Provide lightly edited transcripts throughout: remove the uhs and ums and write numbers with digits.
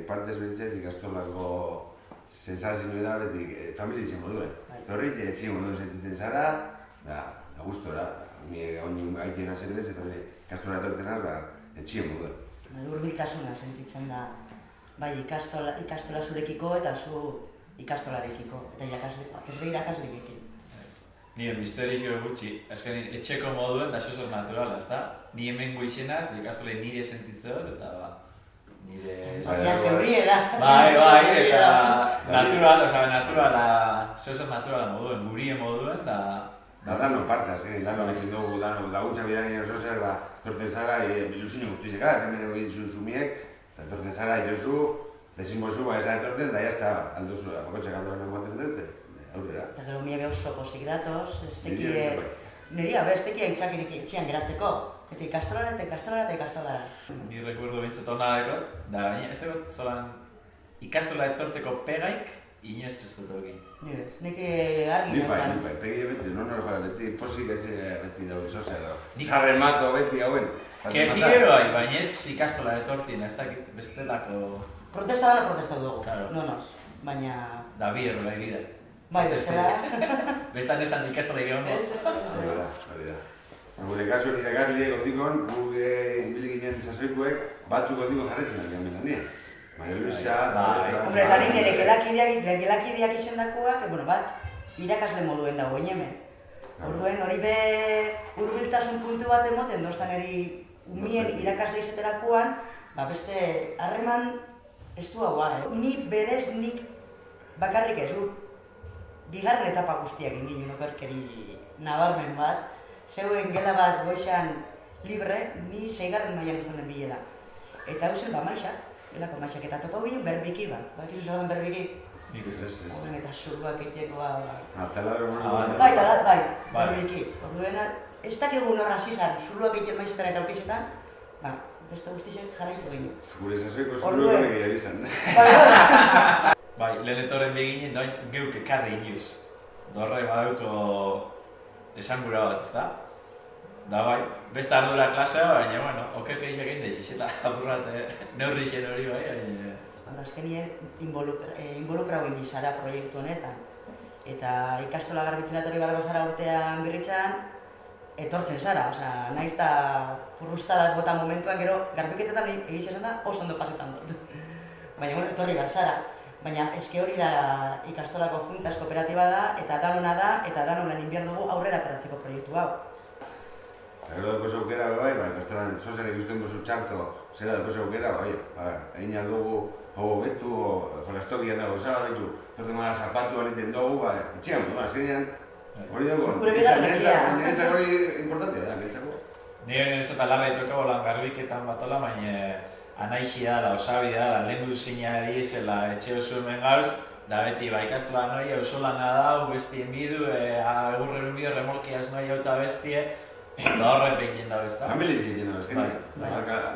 partez bintzet ikastolako sensazio da beti familia izan moduen. Horri, etxien moduen sentitzen zara, da gustora. Oin haitien azerbez, eta ikastola etortenaz, etxien moduen. Hurbiltasuna sentitzen da, bai ikastola zurekiko eta zu ikastolarekiko, eta irakasleekin. Nire misterio gutxi, azkenin etxeko moduen da sosor naturala, ezta? Ni hemen goizenaz, ikastole nire sentitzen eta nire... Ja, zeuriera! Bai, eta naturala, sosor naturala moduen, gurien moduen, da... Dano parte, azkenin, dano bekin dugu, dano laguntza bidanien oso zer, torten zara, ilusio guztizeka, hemen ego ditu zumiek, eta torten zara, itozu, dezinbozu, esan etorten, da jazta, alduzu, apakotxek aldoren ematen dute, aurrera. Eta gero mie behar oso posik datoz, niri aitzakirik etxean geratzeko, eta ikastolara. Ni recuerdo bintzat hona dekot, da baina ez dekot zolan ikastola etorteko pegaik, inoz ez dut hori. Nik argi Nipai, pegi beti, no jara, beti posik ez beti dago izozera. Zarremato beti hauen. Kejio bai, baina ez ikastola etortin, ez dakit bestelako... Protesta dara protesta dugu, nonoz, baina... Da bi errola egida. Bai, bestela... Bestan esan ikastola egon. Hori da. Gure kasu irakasle gotikon, gu bilik ginen sasoikuek, batzuk gotikon jarretzen ari gamen nien. Maria Luisa... Hombre, eta nire gelakideak izendakoak, irakasle moduen dago hemen. Orduen hori be hurbiltasun puntu bat emoten doztan eri umien irakasle izeterakoan, beste harreman estu haua. Ni berez, nik bakarrik ez, bigarren etapa guztiak ingin okerkeri nabarmen bat, zeuen gela bat goizan libre, ni 6. mailan izanen bilela. Eta hausen maixa. Elako maixak eta topau ginen berbiki bat. Bakizu zegoen berbiki? Nik ez. Horren eta zurruak egitekoa... Taladro bai, berbiki. Orduena, ez dakigu norra zizan, zurruak egiten maixetan eta aukizetan, beste guztizek jarraitu ginen. Gure sasoiko zurruak egia izan. Bai, lehen etorren beginen, doin geuk ekarri inoz. Dorre badauko esangura bat, ezta? Da bai, beste ardura klasea, baina, okerke izak egin da izizela, aburrat neurri zen hori bai. Azkenien involukrau indizara proiektu honetan. Eta ikastola garbitzen etorri barra zara urtean birritzan, etortzen zara. Nahiz eta purrustadak bota momentuan, gero garbiketetan egiz esan da, oso ondo pasetan dut. Baina, etorri gara zara. Baina, eske hori da ikastolako funtzaz kooperatiba da, eta danona da, eta danonan inbiar dugu aurrera ateratzeko proiektu hau. Gero dago zaukera, ikastolan zozer ikusten gozu txarto, zera dago zaukera, egin aldugu, betu, jolastokian dago, zara betu, torten gara zapatuan egiten dugu, etxean, azkenean, hori dago, niretzako hori importantea da, niretzako. Nire ez eta larra itoka bolan garbiketan batola, baina anaixia da, osabida da, lehen duzina diezela etxe oso hemen gauz, da beti ikastola noia, osolana da, bestien bidu, agurrerun bidu, remolkiaz noia eta bestie, da horre pegin da bezta. Familia izin da bezkenean.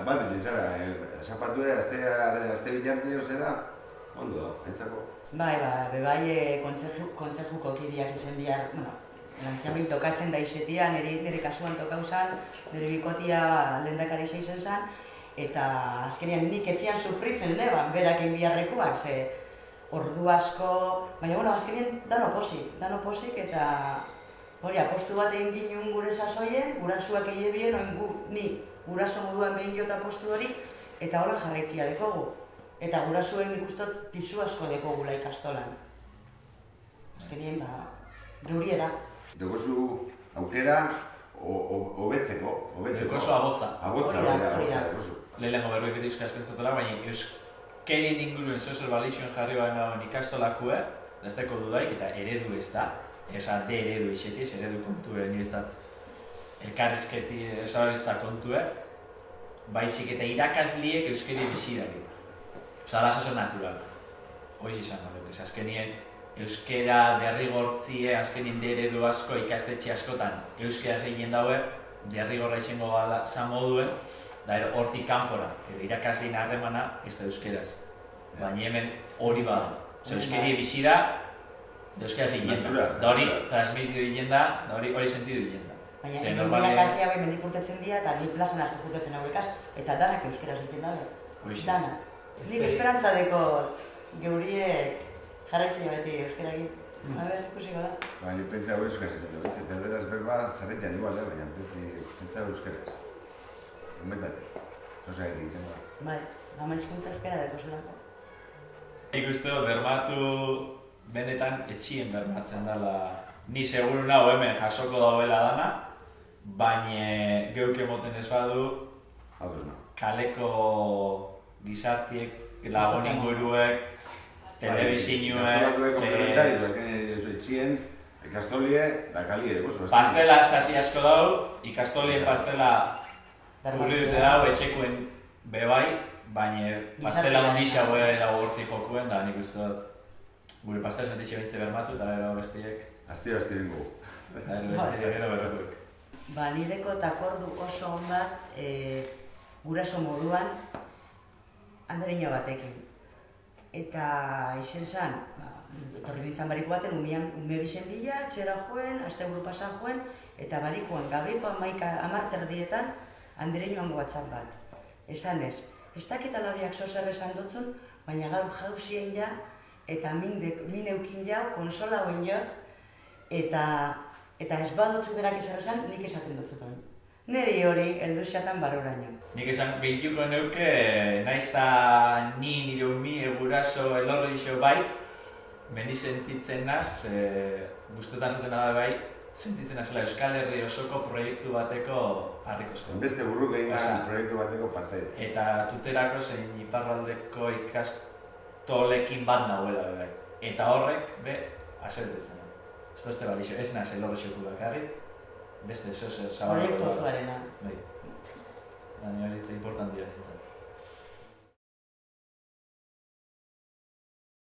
Bat egin zara, zapatu azte bilartio zera, ondo da, entzako. Bai, kontzejuko kideak izen bihar, lantziamin tokatzen da izetia, nire kasuan tokauzan, nire bikotia lehendakari izen zan, eta azkenean nik etzian sufritzen neban, berak biharrekuak, ze ordu asko, baina azkenean dano posik eta hori, apostu bat egin ginen gure sasoien, gurasuak egin ni guraso moduan behin jota apostu hori, eta hola jarraitzia dekogu. Eta gurasuen ikustot pisu asko dekogula ikastolan. Azkenien, geurie da. Dekozu aukera hobetzeko. Dekozu abotza. Hori da. Lehenengo berbeik euskaz pentsatela, baina euskerien inguruen sozial balizioen jarri baina ikastolakue, ez deko dudaik eta eredu ez da. Esa de eredu isetiz, eredu kontue niretzat elkarrizketi ez da kontue, baizik eta irakasliek euskeri bizirak. Osa, oso natural. Hoiz izango duk, azkenien euskera derrigortzie, azkenien de eredu asko ikastetxe askotan euskera egin daue, derrigorra izango zan moduen, da hortik kanpora, irakaslien harremana ez da euskeraz. Baina hemen hori bada. Euskeri bizira, da euskaraz egin da. Da hori transmitidu egin da, da hori sentidu egin da. Baina nire irakaslia behin mendik urtetzen dira eta ni plazan asko urtetzen hau ikaz, eta danak euskaraz egin dabe. Danak. Nik esperantza dekot geuriek jarraitzea beti euskarakin. A ber, ikusiko da. Baina pentsa hori euskaraz eta lebitze, eta beraz berba zarretean igual, baina pentsa euskaraz. Gomentate, zosa egin zen da. Bai, ama hizkuntza euskara deko zelako. Nik uste dut bermatu benetan etxien bermatzen dela. Ni seguru nago hemen jasoko dauela dana, baina geuk emoten ez badu Ados no. kaleko gizartiek, lagun inguruek, telebizinuek, Gaztolakuek komplementariak, etxien, ikastolie, da kalie, gozo. pastela zati asko dau, ikastolien pastela urri dute dau, etxekuen bebai, baina pastela ondixia goera hortik jokuen, da nik uste dut gure pastel zatitxe behitze bermatu eta gero bestiek. Astiro ingo. Eta bestiek gero berrotuek. Ba, nireko takordu oso on bat guraso moduan Andereño batekin. Eta izen zen, etorri nintzen bariko baten, ume bisen bila, txera joen, asteburu pasa joen, eta barikoan gabeko 10 terdietan Andereñoan WhatsApp bat. Esan ez dakit alabiak zozer esan dutzun, baina gaur jauzien ja, eta min eukin jau, konsola hoen jot, eta ez badutzu berak esan esan, nik esaten dutzutun. Neri hori, heldu xatan baroraino. Nik esan behituko neuke, naizta nire umi guraso elorrixo bai, meni sentitzen naz, guztetan zaten da bai, sentitzen nazela Euskal Herri osoko proiektu bateko harrikosko. Beste burruk egin garen proiektu bateko partaide. Eta tuterako zein iparraldeko ikastolekin bat nahuela bai. Eta horrek, asertetzen. Ez balixo, ez naz elorrixoku bakarrik, beste zozer zabalako. Proiektu osoarena. Bai.